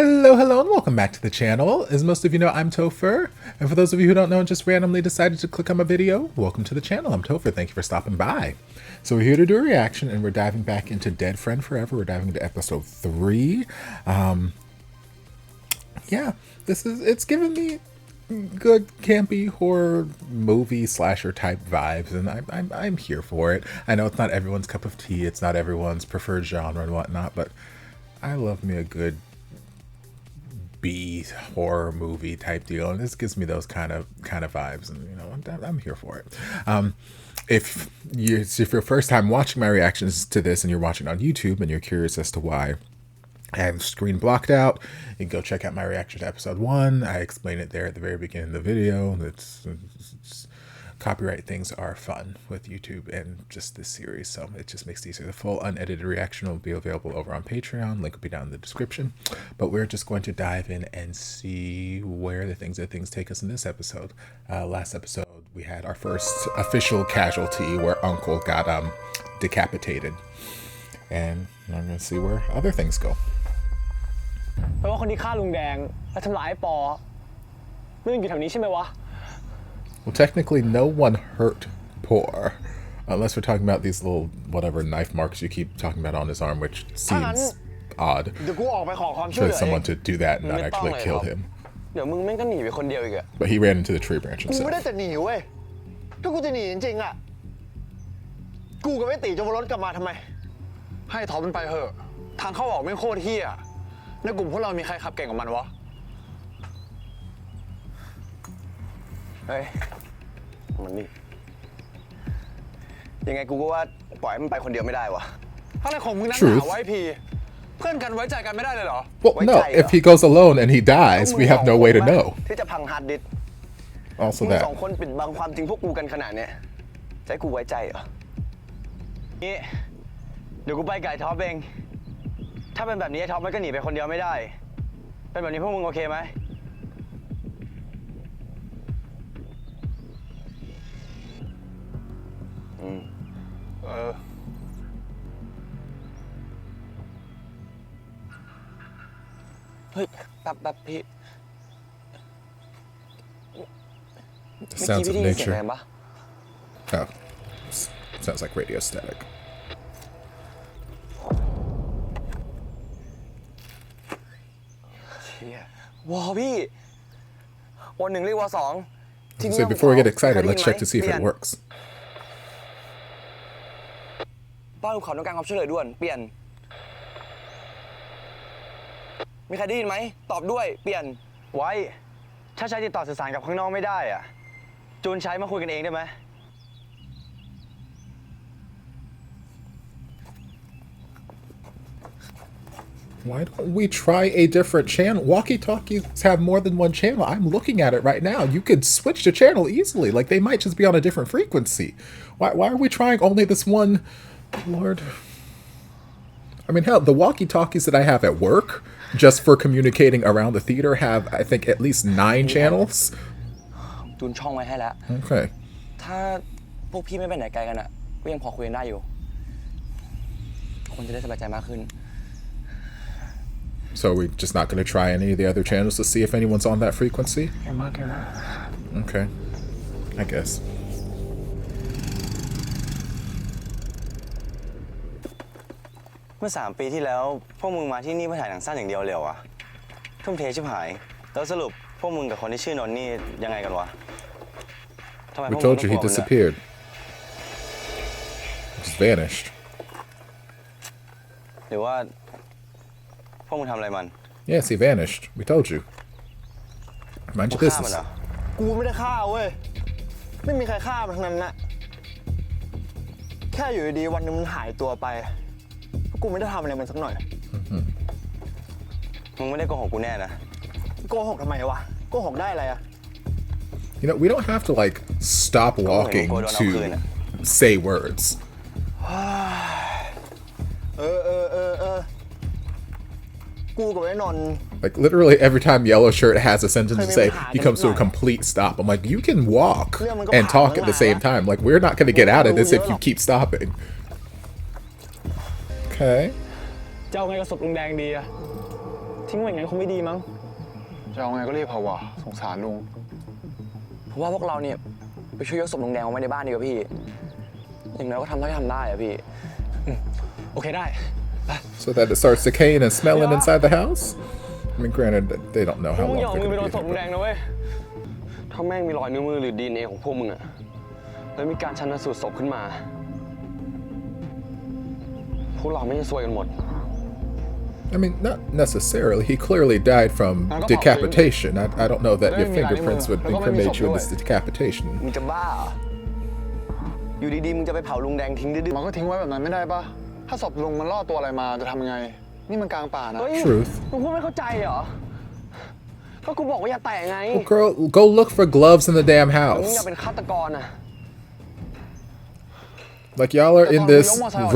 Hello, and welcome back to the channel. As most of you know, I'm Topher. And for those of you who don't know and just randomly decided to click on my video, welcome to the channel. I'm Topher. Thank you for stopping by. So we're here to do a reaction, and we're diving back into Dead Friend Forever. We're diving into episode 3. Yeah, it's giving me good campy horror movie slasher type vibes, and I'm here for it. I know it's not everyone's cup of tea, it's not everyone's preferred genre and whatnot, but I love me a good B horror movie type deal, and this gives me those kind of vibes, and you know, I'm here for it. If it's your first time watching my reactions to this and you're watching on YouTube and you're curious as to why I have the screen blocked out, you can go check out my reaction to episode 1. I explain it there at the very beginning of the video. It's copyright things are fun with YouTube and just this series, so it just makes it easier. The full unedited reaction will be available over on Patreon. Link will be down in the description. But we're just going to dive in and see where the things take us in this episode. Last episode, we had our first official casualty where Uncle got decapitated. And I'm going to see where other things go. แปลว่าคนที่ฆ่าลุงแดงและทำร้ายปอไม่ได้อยู่แถวนี้ใช่ไหมวะ Well, technically, no one hurt Poor, unless we're talking about these little whatever knife marks you keep talking about on his arm, which seems odd for someone to do that and not actually kill him. But he ran into the tree branch himself. ไม่ได้จะหนีเว้ยถ้ากูจะหนีจริงๆอ่ะกูกับไอ้ตีจะวนรถกลับมาทำไมให้ท็อปมันไปเถอะทางเข้าออกไม่โคตรเหี้ยในกลุ่มพวกเรามีใครขับเก่งกว่ามันวะเฮ้ยมันนี่ยังไงกูก็ว่าปล่อยมันไปคนเดียวไม่ได้วะอะไรของมึงนักหนาไว้พีเพื่อนกันไว้ใจกันไม่ได้เลยเหรอ Well, no. If he goes alone and he dies, we have no way to know. ที่จะพังฮาร์ดดิสก์ Also มึง that. สองคนปิดบังความจริงพวกกูกันขนาดเนี้ยจะให้กูไว้ใจเหรอนี่เดี๋ยวกูไปไก่ท็อปเองถ้าเป็นแบบนี้ท็อปมันก็หนีไปคนเดียวไม่ได้เป็นแบบนี้พวกมึงโอเคไหมเฮ้ยแป๊บพี่ The sounds of nature. Oh, sounds like radio static. วอพี่วันหนึ่งเรียกวอสอง So before we get excited, let's check to see if it works. บ้านภูเขาต้องการความช่วยเหลือด่วนเปลี่ยนมีใครได้ยินไหมตอบด้วยเปลี่ยนไว้ถ้าใช้ติดต่อสื่อสารกับข้างนอกไม่ได้อ่ะจูนใช้มาคุยกันเองได้ไหมWhy don't we try a different channel? Walkie-talkies have more than one channel. I'm looking at it right now. You could switch the channel easily. Like, they might just be on a different frequency. Why are we trying only this one? Lord. I mean, hell, the walkie-talkies that I have at work, just for communicating around the theater, have, I think, at least 9 channels. จูนช่องไว้ให้แล้ว Okay. ถ้าพวกพี่ไม่ไปไหนไกลกันอ่ะก็ยังพอคุยกันได้อยู่คนจะได้สบายใจมากขึ้น So we're just not going to try any of the other channels to see if anyone's on that frequency? Okay. I guess. เมื่อ3 ปีที่แล้วพวกมึงมาที่นี่เพื่อถ่ายหนังสั้นอย่างเดียวเลยอ่ะทุ่มเทชิบหายแล้วสรุปพวกมึงกับคนที่ชื่อนนท์นี่ยังไงกันวะ We told you he disappeared. Just vanished. หรือว่าพวกมึงทำอะไรมัน Yes, he vanished. We told you. Mind your business. กูไม่ได้ฆ่าเว้ยไม่มีใครฆ่ามันทั้งนั้นนะแค่อยู่ดีๆวันนึงมันหายตัวไปกูไม่ได้ทำอะไรมันสักหน่อยมึงไม่ได้โกหกกูแน่นะโกหกทำไมวะโกหกได้อะไรอะ You know, we don't have to, like, stop walking to say words. กูกับไอ้นนท์ Like, literally every time Yellow Shirt has a sentence to say, he comes to a complete stop. I'm like, you can walk and talk at the same time. Like, we're not going to get out of this if you keep stopping. Okay. จะเอาไงกับศพลุงแดงดีอะ ทิ้งไว้อย่างนั้นคงไม่ดีมั้ง จะเอาไงก็รีบเผาวะสงสารลุง ผมว่าพวกเราเนี่ยไปช่วยยกศพลุงแดงเอาไว้ในบ้านดีกว่าพี่อย่างน้อยก็ทำเท่าที่ทำได้อะพี่ โอเคได้ So that it starts decaying and smelling inside the house? I mean, granted, they don't know พว how กมึงอย่า long เอา they're มือไป going โด to น be ศพลุงแด there. งนะเว้ย ถ้าแม่งมีรอยนิ้วมือหรือ DNA ของพวกมึงอะแล้วมีการชันสูตรศพขึ้นมาพวกเราไม่จะซวยกันหมด I mean, not necessarily. He clearly died from decapitation. I don't know that your fingerprints would incriminate you in this decapitation. มึงจะบ้าเหรออยู่ดีๆมึงจะไปเผาลุงแดงทิ้งดื้อ มันก็ทิ้งไว้แบบนั้นไม่ได้ปะถ้าศพลุงมันล่อตัวอะไรมาจะทำยังไง นี่มันกลางป่านะ Truth. มึงพูดไม่เข้าใจเหรอ ก็กูบอกว่าอย่าแตะไง Well, girl, go look for gloves in the damn มึง house. อย่าเป็นฆาตกรอะ Like, y'all are in this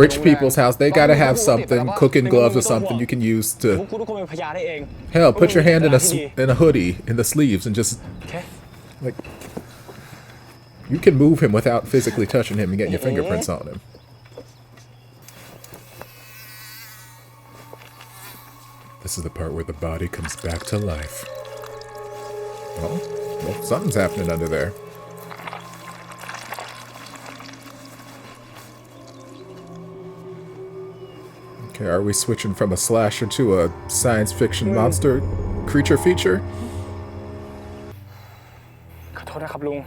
rich people's house. They gotta have something, cooking gloves or something you can use กู to... ทุกคนเป็นพยานได้เอง Hell, put your hand in a hoodie, in the sleeves, and just... โอเค Like... You can move him without physically touching him and getting your fingerprints on him. This is the part where the body comes back to life. Oh, well, something's happening under there. Okay, are we switching from a slasher to a science fiction monster creature feature? ขอโทษนะครับลุง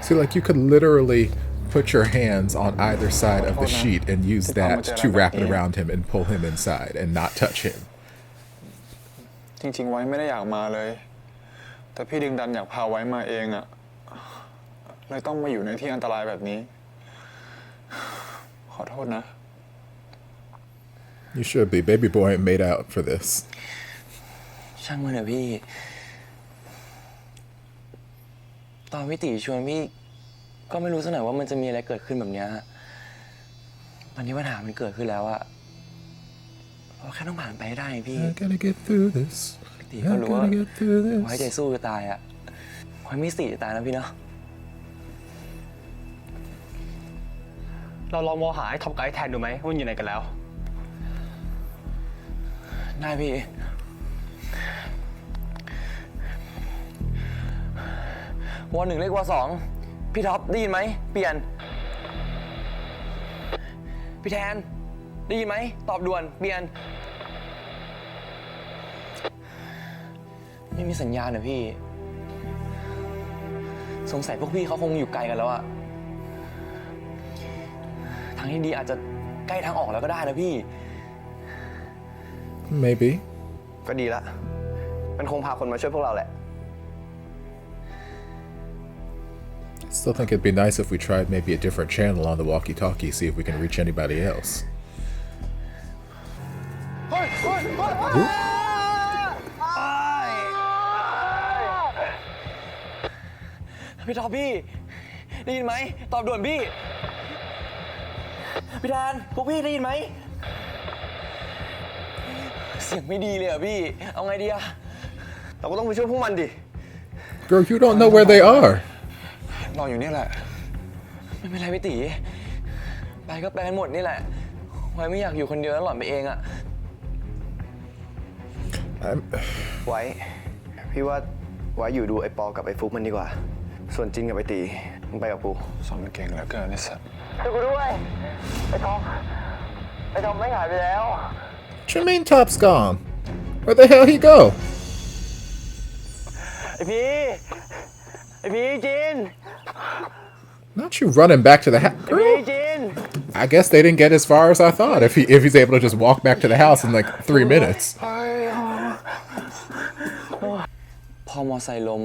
See, like, you could literally put your hands on either side of the sheet and use that to wrap it around him and pull him inside and not touch him. จริงๆไว้ไม่ได้อยากมาเลย แต่พี่ดึงดันอยากพาไว้มาเองอะเลยต้องมาอยู่ในที่อันตรายแบบนี้ ขอโทษนะ You should be. Baby boy ain't made out for this. ช่างมันเถอะพี่ ตอนพี่ตีชวนพี่ก็ไม่รู้สักหน่อยว่ามันจะมีอะไรเกิดขึ้นแบบนี้ตอนนี้ปัญหามันเกิดขึ้นแล้วอะเราแค่ต้องผ่านไปให้ได้พี่ I gotta get through this. ตี I ก็รู้ว่า gotta get through ไว้ใจ this. สู้จะตายอะไว้มีสติจะตายนะพี่เนาะ เราลองมองหาไอ้ท็อปไกด์แทนดูไหมว่ามันอยู่ไหนกันแล้ว ได้พี่วอหนึ่งเรียกวอสองพี่ท็อปได้ยินไหมเปลี่ยนพี่แทนได้ยินไหมตอบด่วนเปลี่ยนไม่มีสัญญาณนะพี่สงสัยพวกพี่เขาคงอยู่ไกลกันแล้วอะทางที่ดีอาจจะใกล้ทางออกแล้วก็ได้นะพี่ Maybe. ก็ดีละมันคงพาคนมาช่วยพวกเราแหละ Still think it'd be nice if we tried maybe a different channel on the walkie-talkie, see if we can reach anybody else. พี่ท็อปพี่ได้ยินไหมตอบด่วนพี่พี่แทนพวกพี่ได้ยินไหมเสียงไม่ดีเลยอะพี่เอาไงดีอะเราก็ต้องไปช่วยพวกมันดิ Girl, you don't know where they are. รออยู่นี่แหละ ไม่เป็นไรพี่ตีไปก็ไปกันหมดนี่แหละไว้ไม่อยากอยู่คนเดียวแล้วหล่อนไปเองอะ ไว้พี่ว่าไว้อยู่ดูไอ้ปอกับไอ้ฟุกมันดีกว่าส่วนจินกับไอ้ตีมึงไปกับกู สอนมันเก่งเหลือเกินไอ้สัส ช่วยกูด้วยไอ้ทอมไม่หายไปแล้ว What you mean Top's gone? Where the hell he go? ไอ้พี่จิน Not you running back to the house. ไอ้พี่จิน I guess they didn't get as far as I thought. If he's able to just walk back to the house in like 3 minutes. พอมอไซค์ล้ม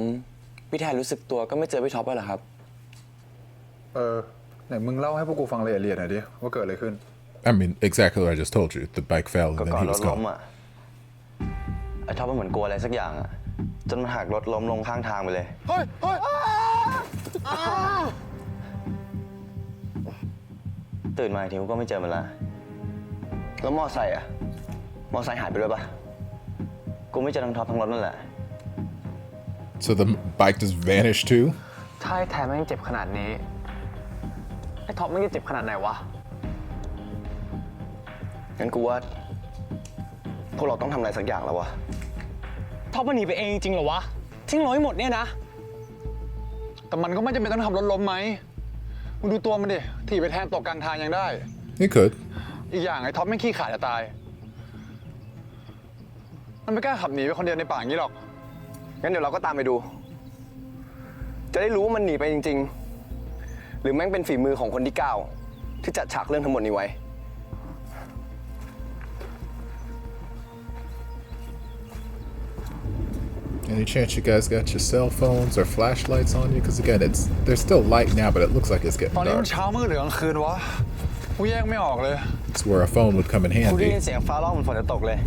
พี่แทนรู้สึกตัวก็ไม่เจอพี่ท็อปแล้วเหรอครับ ไหนมึงเล่าให้พวกกูฟังละเอียดหน่อยดิว่าเกิดอะไรขึ้น I mean, exactly what I just told you. The bike fell ก็ and ก่อ then น he ร was ถล้ม gone. อ่ะไอ้ท็อปมันเหมือนกลัวอะไรสักอย่างอ่ะจนมันหักรถล้มลงข้างทางไปเลยตื่นมาอีกทีก็ไม่เจอมันละแล้วมอไซค์อ่ะมอไซค์หายไปด้วยปะกูไม่เจอทั้งท็อปทั้งรถนั่นแหละ So the bike just vanished too? ถ้าไอ้แทนไม่เจ็บขนาดนี้ ไอ้ท็อปไม่เจ็บขนาดไหนวะ งั้นกูว่า พวกเราต้องทำอะไรสักอย่างแล้ววะ ท็อปมันหนีไปเองจริงเหรอวะทิ้งเราให้หมดเนี่ยนะ แต่มันก็ไม่จำเป็นต้องทำรถล้มไหมมึงดูตัวมันดิถีบไปแทนตกกลางทางยังได้ He could. อีกอย่างไอ้ท็อปไม่งขี้ขลาดจะตาย มันไม่กล้าขับหนีไปคนเดียวในป่าอย่างนี้หรอก งั้นเดี๋ยวเราก็ตามไปดู จะได้รู้ว่ามันหนีไปจริงๆ หรือแม่งเป็นฝีมือของคนที่9ที่จัดฉากเรื่องทั้งหมดนี้ไว้ Any chance you guys got your cell phones or flashlights on you? Because again, there's still light now, but it looks like it's ต getting อนนี้มัน dark. เช้ามืดหรือกลางคืนวะกูแยกไม่ออกเลย It's where a phone would come in กูได้ยิ handy. นเสียงฟ้าร้องเหมือนฝนจะตกเลย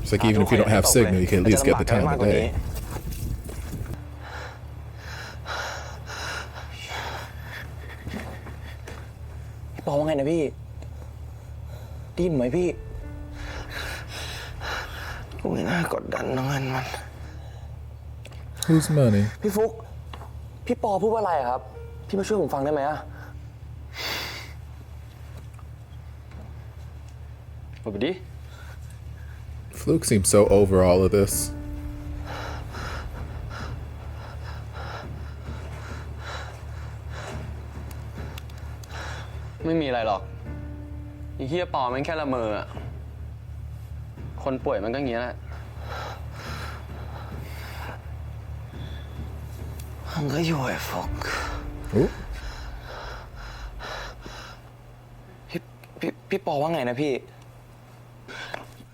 It's like even if you don't have signal, you can at least get the time of day. พี่ปอว่าไงนะพี่ดีไหมพี่กูไม่น่ากดดันน้องเงินมัน Whose money? พี่ฟุกพี่ปอพูดว่าอะไรครับ พี่มาช่วยผมฟังได้ไหมอะบอกไปดิ Fluke seems so over all of this. ไม่มีอะไรหรอกไอ้เหี้ยปอมันแค่ละเมออะคนป่วยมันก็อย่างเงี้ยแหละมันก็อยู่ไอ้ฟก Ooh. พี่ปอว่าไงนะพี่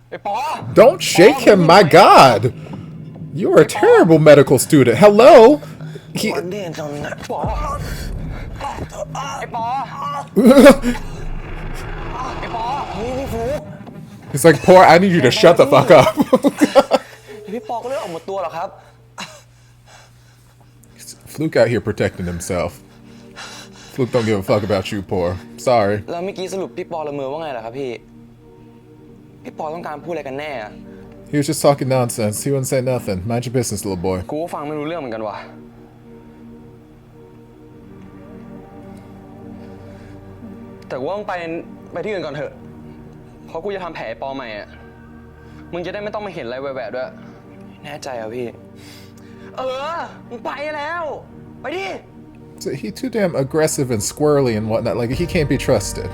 ไอ้ปอ Don't shake him, my God! You're a terrible medical student. Hello? วันเด่นจนนะปอไอ้ปอไอ้ปอพี่ฟุก He's like, poor, I need you to shut the fuck up. พี่ปอก็เลือกออกหมดตัวหรอครับ Fluke out here protecting himself. Fluke don't give a fuck about you, poor. Sorry. แล้วเมื่อกี้สรุปพี่ปอละเมอว่าไงล่ะครับพี่ปอต้องการพูดอะไรกันแน่อะ He was just talking nonsense. He wouldn't say nothing. Mind your business, little boy. กูก็ฟังไม่รู้เรื่องเหมือนกันว่ะแต่ว่ามึงไปที่อื่นก่อนเถอะเพราะกูจะทำแผลปอใหม่อะมึงจะได้ไม่ต้องมาเห็นอะไรแหวะๆด้วยแน่ใจเหรอพี่มึงไปแล้ว ไปดิ So he too damn aggressive and squirrely and whatnot. Like, he can't be trusted.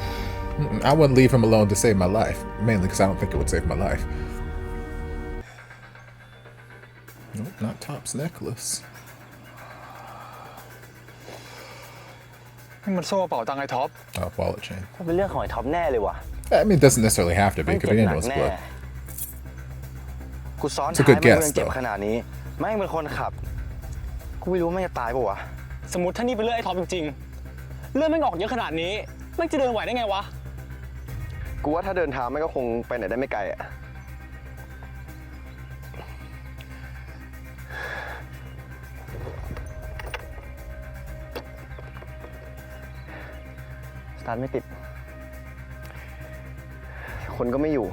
I wouldn't leave him alone to save my life. Mainly because I don't think it would save my life. Nope, not Top's necklace. นี่มันโซ่กระเป๋าตังค์ไอ้ท็อป Oh, wallet chain. เป็นเรื่องของไอ้ท็อปแน่เลยว่ะ I mean, it doesn't necessarily have to be. It could be anyone's blood. กูซ้อน It's a ท้าย good มัน guess, เจ็บ though. ขนาดนี้แม่งเป็นคนขับกูไม่รู้ว่ามันจะตายป่ะวะ สมมติถ้านี่เป็นเรื่องไอ้ท็อปจริงๆเรื่องไม่งออกเยอะขนาดนี้มันจะเดินไหวได้ไงวะ กูว่าถ้าเดินเท้ามันก็คงไปไหนได้ไม่ไกลอะสตาร์ทไม่ติด คนก็ไม่อยู่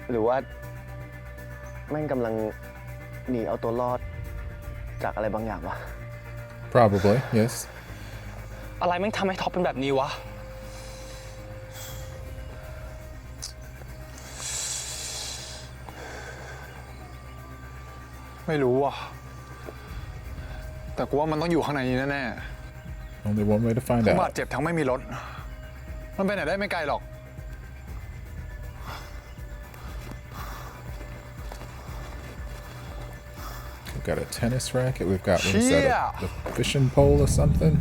หรือว่าแม่งกำลังหนีเอาตัวรอดจากอะไรบางอย่างวะ Probably, yes. อะไรแม่งทำให้ท็อปเป็นแบบนี้วะ ไม่รู้อ่ะ แต่กูว่ามันต้องอยู่ข้างในนี้แน่ Only one way to find ๆทั้งบา out. ดเจ็บทั้งไม่มีรถ มันไปไหนได้ไม่ไกลหรอก We've got a tennis racket. We've got what is Yeah. that, a fishing pole or something.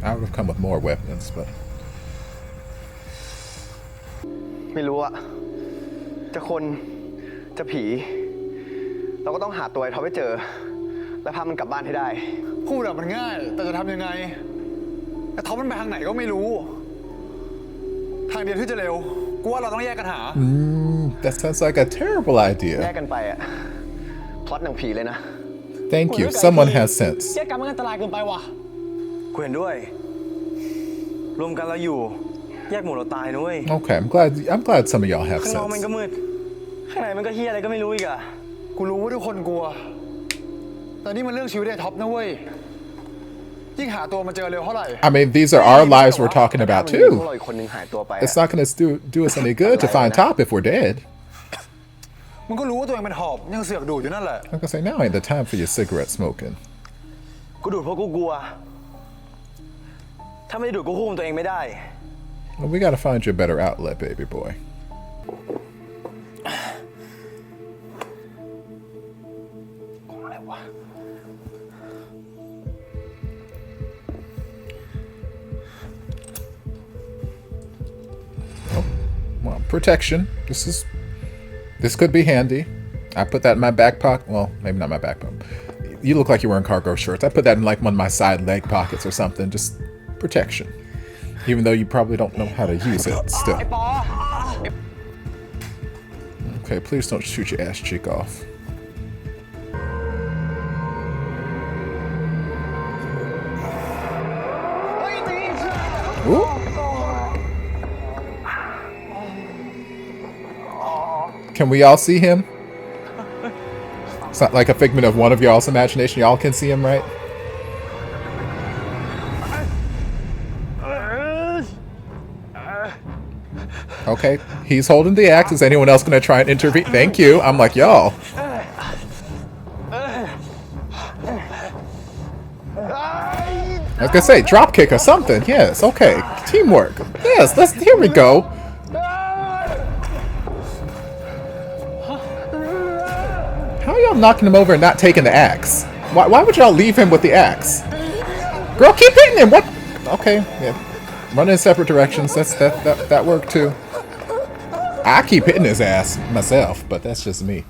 I would have come with more weapons, but ไม่รู้อะจะคนจะผี เราก็ต้องหาตัวไอ้ท็อปให้เจอ แล้วพามันกลับบ้านให้ได้ พูดอะมันง่าย แต่จะทำยังไงไอ้ท็อปมันไปทางไหนก็ไม่รู้ ทางเดียวที่จะเร็ว กูว่าเราต้องแยกกันหา that sounds like a terrible แยก idea. กันไปอะพล็อตหนังผีเลยนะ Thank you. Someone has sense. แยกกันมันอันตรายเกินไปว่ะ กูเห็นด้วย รวมกันเราอยู่ แยกหมู่เราตายนุ้ย Okay, I'm glad some of y'all have ข้างนอกมัน sense. ก็มืด ข้างในมันก็เฮียอะไรก็ไม่รู้อีกอะ กูรู้ว่าทุกคนกลัว แต่นี่มันเรื่องชีวิตไอ้ท็อปนะเว้ย แ ยิ่งหาตัวมาเจอเร็วเท่าไหร่ I mean, these are our lives we're talking about ถ้ามันมีพว too. กเราอีกคนหนึ่งหายตัวไป It's not going to do us any good to find Top if we're dead. มึงก็รู้ว่าตัวเองเป็นหอบยังเสือกดูดอยู่นั่นแหละ Like I say, now ain't the time for your cigarette smoking. กูดูดเพราะกูกลัว ถ้าไม่ได้ดูดกูควบคุมตัวเองไม่ได้ Well, we got to find you a better outlet, baby boy. Well, protection. This could be handy. I put that in my back pocket. Well, maybe not my back pocket. You look like you're wearing cargo shorts. I put that in like one of my side leg pockets or something. Just protection. Even though you probably don't know how to use it still. Okay, please don't shoot your ass cheek off. Ooh. Can we all see him? It's not like a figment of one of y'all's imagination. Y'all can see him, right? Okay, he's holding the axe. Is anyone else gonna try and intervene? Thank you. I'm like, y'all. I was gonna say, drop kick or something. Yes, okay. Teamwork. Yes, here we go. How are y'all knocking him over and not taking the axe? Why would y'all leave him with the axe? Girl, keep hitting him! What? Okay, yeah. Running in separate directions. That worked too. I keep hitting his ass myself, but that's just me.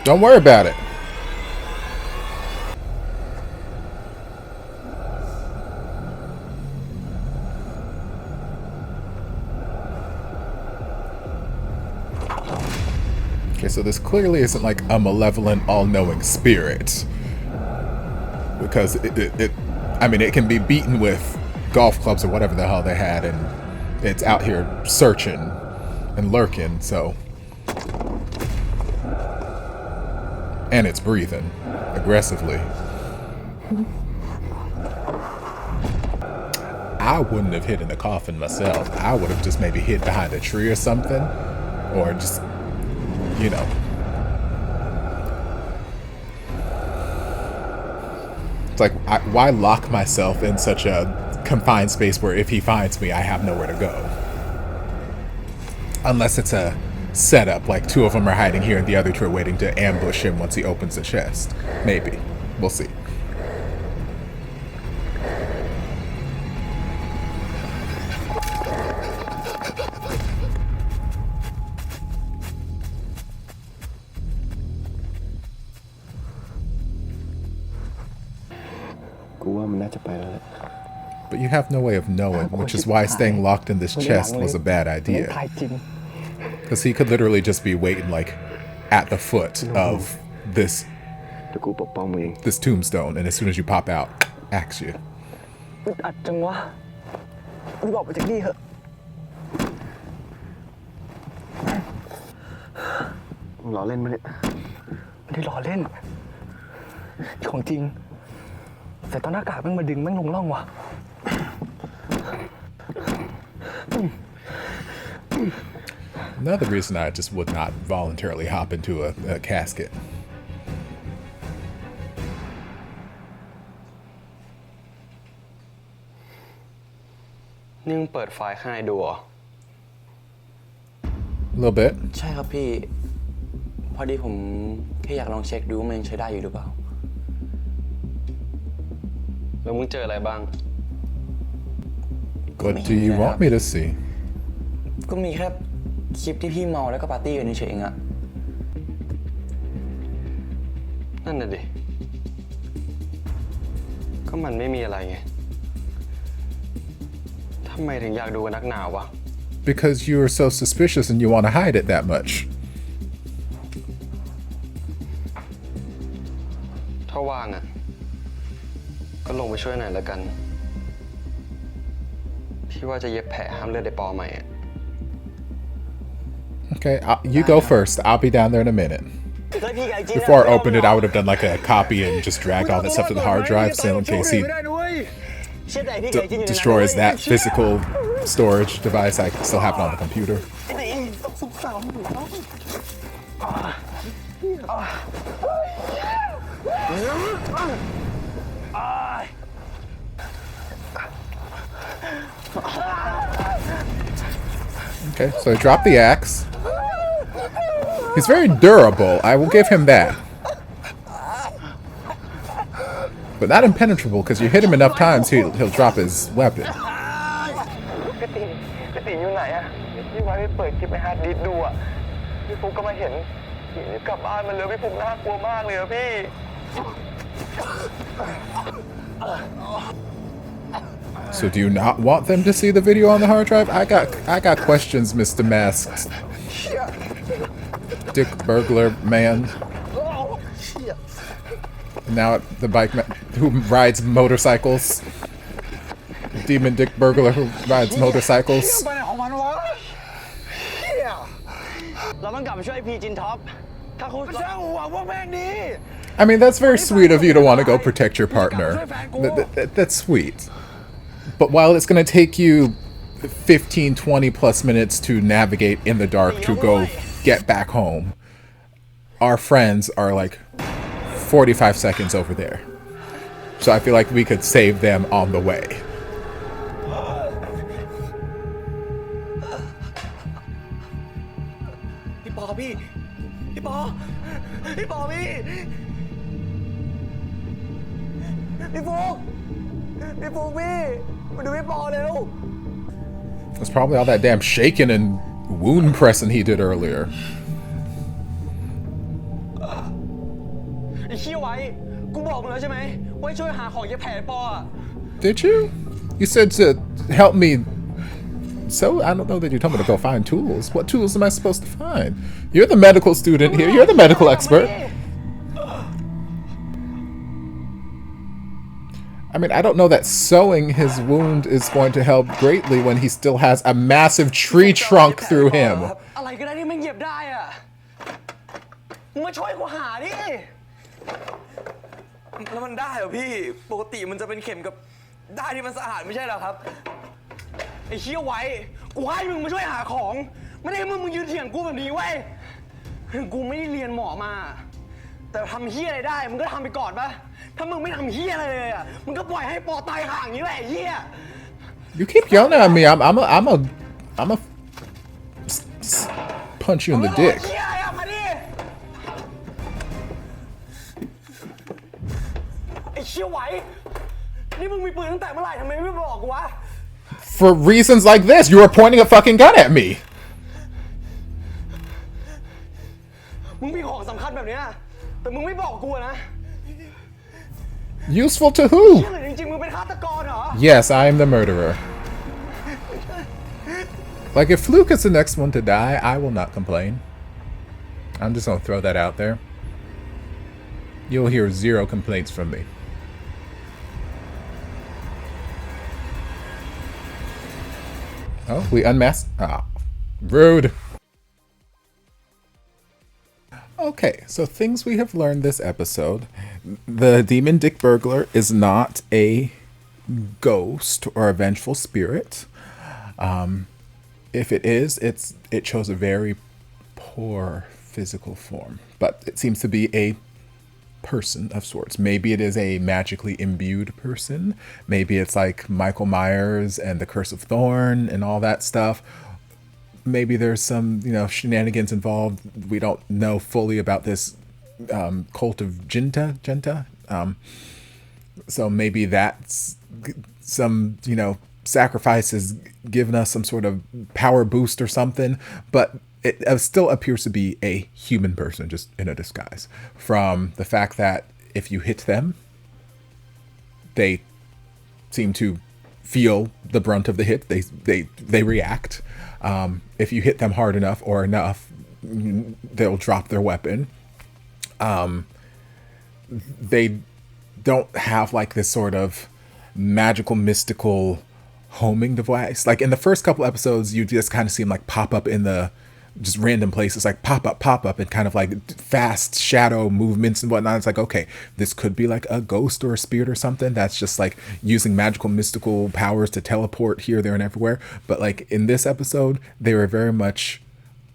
Don't worry about it. Okay, so this clearly isn't like a malevolent, all-knowing spirit. Because I mean, it can be beaten with golf clubs or whatever the hell they had, and it's out here searching and lurking, so... And it's breathing aggressively. I wouldn't have hid in the coffin myself. I would have just maybe hid behind a tree or something. Or just, you know. It's like, why lock myself in such a confined space where if he finds me, I have nowhere to go? Unless it's a setup, like two of them are hiding here and the other two are waiting to ambush him once he opens the chest. Maybe. We'll see. But you have no way of knowing, which is why staying locked in this chest was a bad idea. Because he could literally just be waiting, like, at the foot of this tombstone, and as soon as you pop out, axe you. Another reason I just would not voluntarily hop into a casket. A little bit. ใช่ครับพี่พอดีผมแค่อยากลองเช็คดูว่ามันใช้ได้อยู่หรือเปล่าแล้วมึงเจออะไรบ้าง What do you want me to see? ก็มีแค่คลิปที่พี่เมาแล้วก็ปาร์ตี้กันเฉยๆอ่ะนั่นน่ะดิก็มันไม่มีอะไรไงทำไมถึงอยากดูกันนักหนาวะ Because you are so suspicious and you want to hide it that much. ถ้าว่างอ่ะก็ลงไปช่วยหน่อยละกัน ที่ว่าจะเย็บแผลห้ามเลือดในปอใหม่อะ Okay, you go first. I'll be down there in a minute. Before I opened it, I would have done like a copy and just dragged all this stuff to the hard drive, so in case he destroys that physical storage device, I can still have it on the computer. Okay, so he dropped the axe. He's very durable, I will give him that. But not impenetrable, because you hit him enough times, he'll drop his weapon. พี่ตีอยู่ไหนอะพี่ไว้ไปเปิดคลิปในฮาร์ดดิสก์ดูอะพี่ฟุกก็มาเห็นพี่รีบกลับบ้านมันเลยพี่ฟุกน่ากลัวมากเลยอะพี่ So do you not want them to see the video on the hard drive? I got questions, Mr. Masked Dick Burglar man. Now the bike man who rides motorcycles. Demon Dick Burglar who rides motorcycles. เราต้องกลับไปช่วยพีจินท็อปถ้าเขาช่างหัวพวกแม่งนี้ I mean, that's very sweet of you to want to go protect your partner. That's sweet. But while it's going to take you 15, 20 plus minutes to navigate in the dark to go get back home, our friends are like 45 seconds over there. So I feel like we could save them on the way. พี่ปอพี่พี่ปอพี่ปอพี่พี่ฟุกพี่ฟุกพี่มาดูพี่ปอเร็ว It's probably all that damn shaking and wound pressing he did earlier. ไอ้เชี่ยไว้กูบอกมึงแล้วใช่ไหมว่าช่วยหาของเย็บแผลปออะ Did you? You said to help me. So I don't know that you told me to go find tools. What tools am I supposed to find? You're the medical student here. You're the medical expert. I mean, I don't know that sewing his wound is going to help greatly when he still has a massive tree trunk through him. อะไรก็ได้ที่มันเหยียบได้อะมึงมาช่วยกูหาดิแล้วมันได้เหรอพี่ปกติมันจะเป็นเข็มกับได้ที่มันสะอาดไม่ใช่เหรอครับไอ้เชี่ยไว้กูให้มึงมาช่วยหาของไม่ได้ให้มึงยืนเถียงกูแบบนี้เว้ยกูไม่ได้เรียนหมอมาแต่ทำเฮียอะไรได้มึงก็ทำไปก่อนปะถ้ามึงไม่ทำเฮียอะไรเลยอ่ะมึงก็ปล่อยให้ปอตายห่างอย่างนี้แหละไอ้เฮีย You keep yelling at me. I'm a punch you in the dick. เฮียอะไรอ่ะมาดิไอ้เชี่ยไว้นี่มึงมีปืนตั้งแต่เมื่อไหร่ทำไมไม่บอกกูวะ For reasons like this, you were pointing a fucking gun at me. มึงมีของสำคัญแบบเนี้ยแต่มึงไม่บอกกูนะ Useful to who? เชื่อหรือจริงๆมึงเป็นฆาตกรเหรอ Yes, I am the murderer. Like, if Fluke is the next one to die, I will not complain. I'm just gonna throw that out there. You'll hear 0 complaints from me. Oh, we unmasked. Ah, rude. Okay, so things we have learned this episode. The demon Dick Burglar is not a ghost or a vengeful spirit. If it is, it shows a very poor physical form, but it seems to be a person of sorts. Maybe it is a magically imbued person. Maybe it's like Michael Myers and the Curse of Thorn and all that stuff. Maybe there's some, shenanigans involved. We don't know fully about this cult of Genta. So maybe that's some, sacrifices given us some sort of power boost or something. But it still appears to be a human person, just in a disguise. From the fact that if you hit them, they seem to feel the brunt of the hit. They react. If you hit them hard enough or enough, they'll drop their weapon. They don't have like this sort of magical, mystical homing device. Like in the first couple episodes, you just kind of see him like pop up in the just random places, like pop up, and kind of like fast shadow movements and whatnot. It's like, okay, this could be like a ghost or a spirit or something that's just like using magical mystical powers to teleport here, there, and everywhere. But like in this episode, they were very much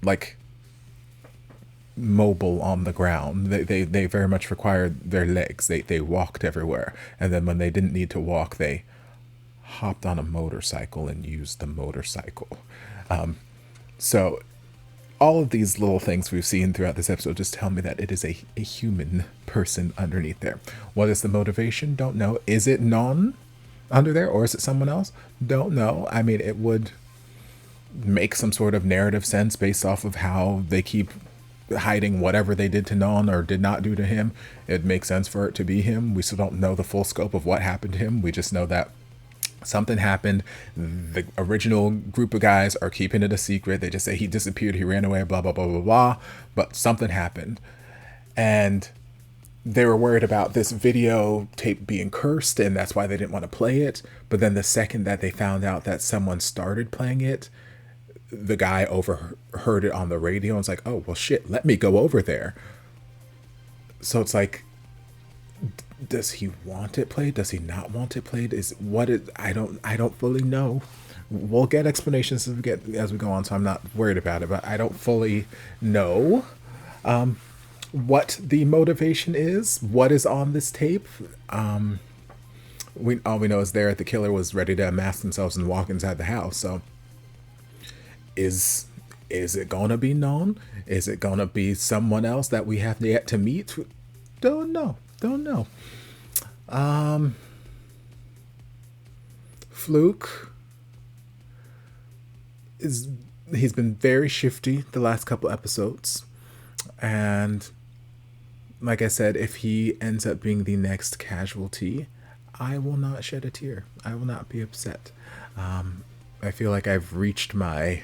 like mobile on the ground. They very much required their legs. They walked everywhere, and then when they didn't need to walk, they hopped on a motorcycle and used the motorcycle. So all of these little things we've seen throughout this episode just tell me that it is a human person underneath there. What is the motivation? Don't know. Is it Non under there, or is it someone else? Don't know. I mean, it would make some sort of narrative sense based off of how they keep hiding whatever they did to Non or did not do to him. It makes sense for it to be him. We still don't know the full scope of what happened to him. We just know that something happened. The original group of guys are keeping it a secret. They just say he disappeared, he ran away, blah, blah, blah, blah, blah. But something happened. And they were worried about this videotape being cursed, and that's why they didn't want to play it. But then the second that they found out that someone started playing it, the guy overheard it on the radio and was like, oh, well, shit, let me go over there. So it's like, does he want it played? Does he not want it played? I don't fully know. We'll get explanations as we go on, so I'm not worried about it, but I don't fully know what the motivation is, what is on this tape. All we know is the killer was ready to mask themselves and walk inside the house. So is it gonna be known? Is it gonna be someone else that we have yet to meet? Don't know. Fluke he's been very shifty the last couple episodes, and like I said, if he ends up being the next casualty, I will not shed a tear. I will not be upset. I feel like I've reached my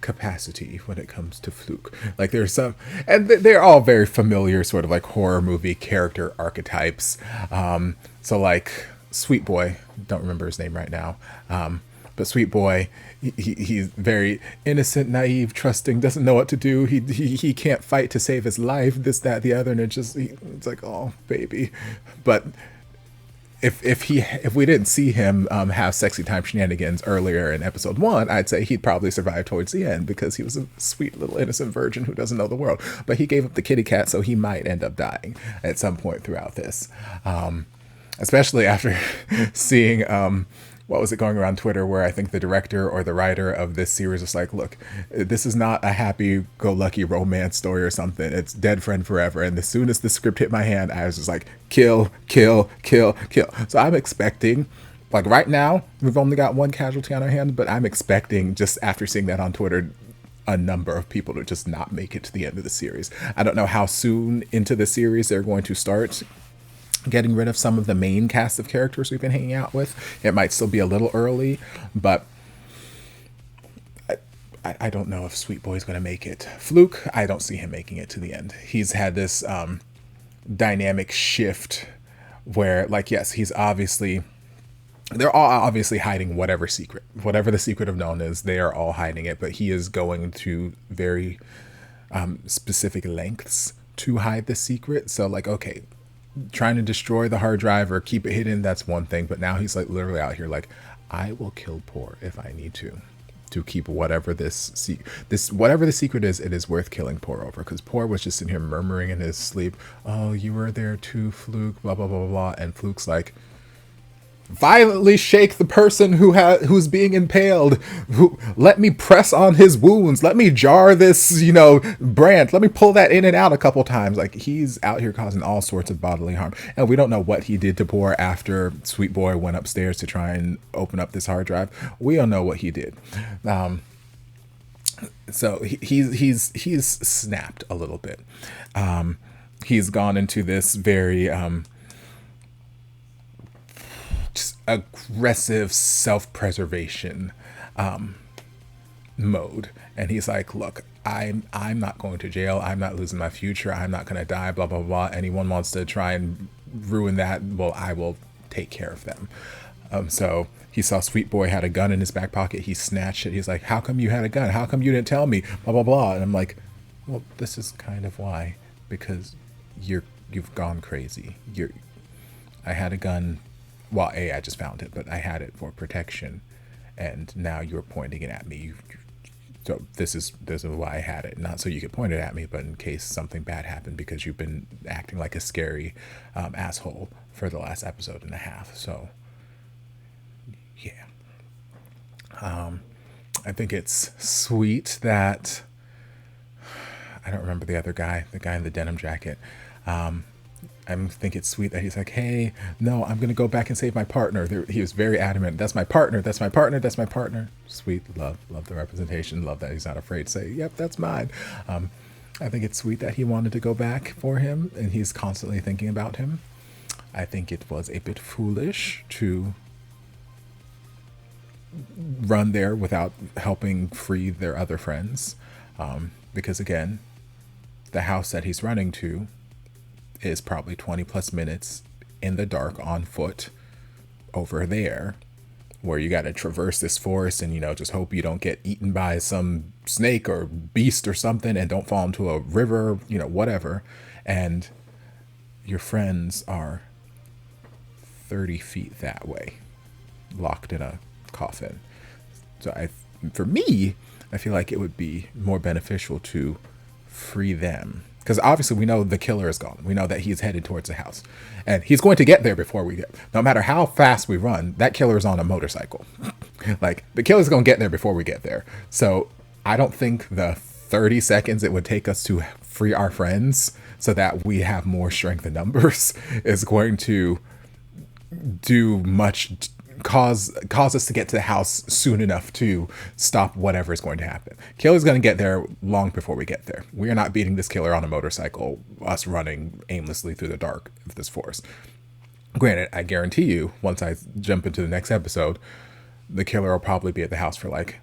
capacity when it comes to Fluke. Like there's some, and they're all very familiar sort of like horror movie character archetypes. So like Sweet Boy, don't remember his name right now, but Sweet Boy, he's very innocent, naive, trusting, doesn't know what to do. He can't fight to save his life, this, that, the other, and it's like, oh baby. But if we didn't see him have sexy time shenanigans earlier in episode 1, I'd say he'd probably survive towards the end because he was a sweet little innocent virgin who doesn't know the world. But he gave up the kitty cat, so he might end up dying at some point throughout this. Especially after seeing what was it going around Twitter, where I think the director or the writer of this series was like, look, this is not a happy-go-lucky romance story or something. It's dead friend forever. And as soon as the script hit my hand, I was just like, kill, kill, kill, kill. So I'm expecting, like right now, we've only got one casualty on our hands, but I'm expecting, just after seeing that on Twitter, a number of people to just not make it to the end of the series. I don't know how soon into the series they're going to start getting rid of some of the main cast of characters we've been hanging out with. It might still be a little early, but I don't know if Sweet Boy's going to make it. Fluke, I don't see him making it to the end. He's had this dynamic shift where, like, yes, they're all obviously hiding whatever the secret of known is. They are all hiding it, but he is going to very specific lengths to hide the secret. So like, okay, trying to destroy the hard drive or keep it hidden, that's one thing, but now he's like literally out here like, I will kill Poor if I need to keep whatever the secret is. It is worth killing Poor over, because Poor was just in here murmuring in his sleep, oh, you were there too, Fluke, blah blah blah blah. And Fluke's like, violently shake the person who's being impaled. Let me press on his wounds. Let me jar this, brand. Let me pull that in and out a couple times. Like, he's out here causing all sorts of bodily harm. And we don't know what he did to Poor after Sweet Boy went upstairs to try and open up this hard drive. We don't know what he did. So he's snapped a little bit. He's gone into this very just aggressive self-preservation mode, and he's like, look, I'm not going to jail, I'm not losing my future, I'm not going to die, blah blah blah. Anyone wants to try and ruin that, well, I will take care of them. So he saw Sweet Boy had a gun in his back pocket. He snatched it. He's like, how come you had a gun? How come you didn't tell me? Blah, blah, blah. And I'm like, well, this is kind of why, because you've gone crazy. I had a gun. Well, I just found it, but I had it for protection. And now you're pointing it at me. So this is why I had it. Not so you could point it at me, but in case something bad happened, because you've been acting like a scary asshole for the last episode and a half. So, yeah. I think it's sweet that... I don't remember the other guy, the guy in the denim jacket. I think it's sweet that he's like, hey, no, I'm going to go back and save my partner. He was very adamant. That's my partner. That's my partner. That's my partner. Sweet. Love the representation. Love that he's not afraid to say, yep, that's mine. I think it's sweet that he wanted to go back for him and he's constantly thinking about him. I think it was a bit foolish to run there without helping free their other friends. Because again, the house that he's running to is probably 20 plus minutes in the dark on foot over there, where you got to traverse this forest and, just hope you don't get eaten by some snake or beast or something and don't fall into a river, whatever. And your friends are 30 feet that way, locked in a coffin. So for me, I feel like it would be more beneficial to free them. Because obviously we know the killer is gone. We know that he's headed towards the house. And he's going to get there before we get... No matter how fast we run, that killer is on a motorcycle. Like, the killer's going to get there before we get there. So I don't think the 30 seconds it would take us to free our friends so that we have more strength in numbers is going to do much... cause us to get to the house soon enough to stop whatever is going to happen. Killer's going to get there long before we get there. We are not beating this killer on a motorcycle, us running aimlessly through the dark of this forest. Granted, I guarantee you, once I jump into the next episode, the killer will probably be at the house for like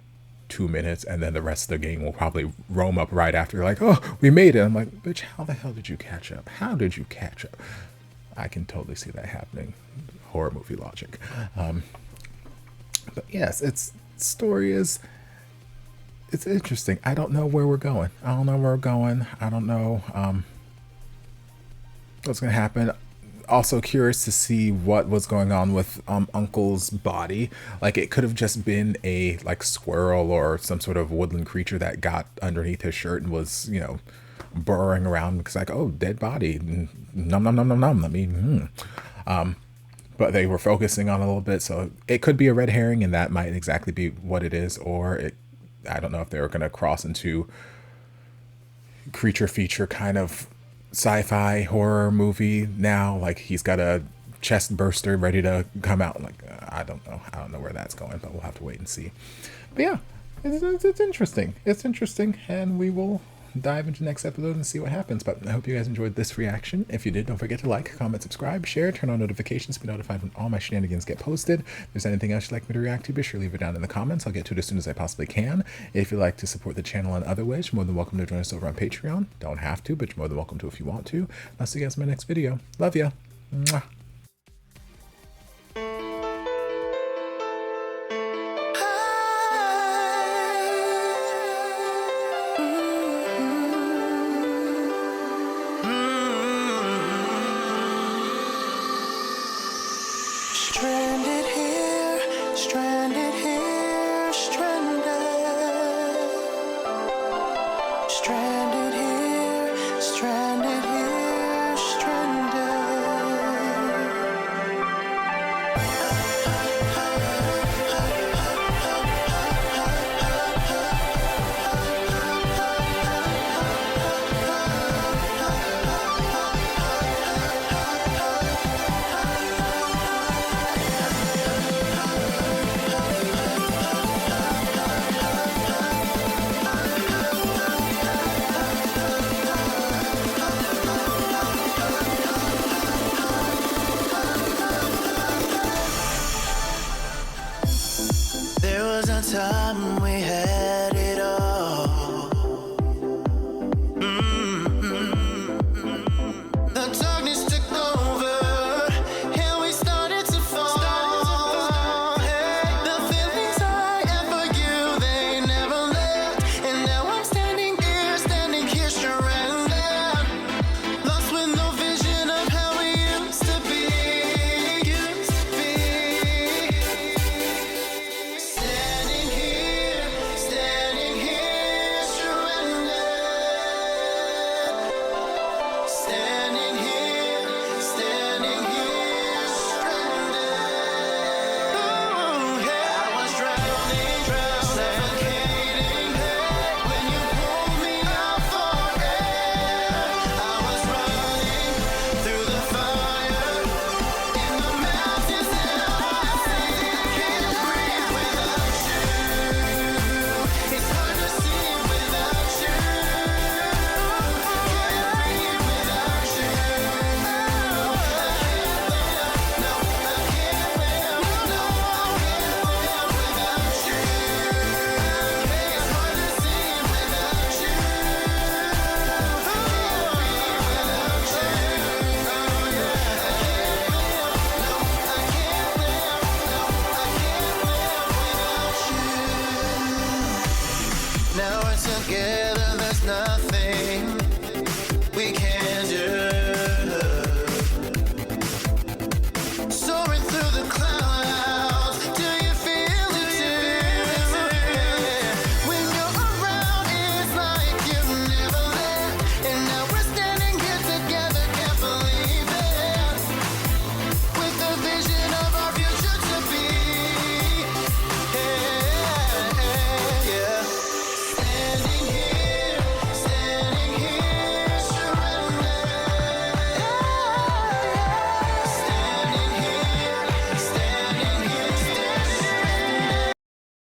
2 minutes, and then the rest of the gang will probably roam up right after, like, oh, we made it. I'm like, bitch, how the hell did you catch up? How did you catch up? I can totally see that happening. Horror movie logic. But yes, it's interesting. I don't know where we're going. I don't know what's gonna happen. Also curious to see what was going on with Uncle's body. Like, it could have just been a squirrel or some sort of woodland creature that got underneath his shirt and was burrowing around because oh, dead body, nom nom nom nom nom. I mean, but they were focusing on a little bit, so it could be a red herring, and that might exactly be what it is. Or I don't know if they were going to cross into creature feature kind of sci-fi horror movie now. Like, he's got a chest burster ready to come out. Like, I don't know where that's going, but we'll have to wait and see. But yeah, it's interesting. It's interesting, and we will dive into the next episode and see what happens. But I hope you guys enjoyed this reaction. If you did, don't forget to like, comment, subscribe, share, turn on notifications to be notified when all my shenanigans get posted. If there's anything else you'd like me to react to, be sure to leave it down in the comments. I'll get to it as soon as I possibly can. If you'd like to support the channel in other ways, you're more than welcome to join us over on Patreon. Don't have to, but you're more than welcome to if you want to. I'll see you guys in my next video. Love ya. Mwah. Stranded here, stranded here, stranded. Stranded here, stranded here, stranded. There was a time we had it all. The darkness took over, and we started to fall. together.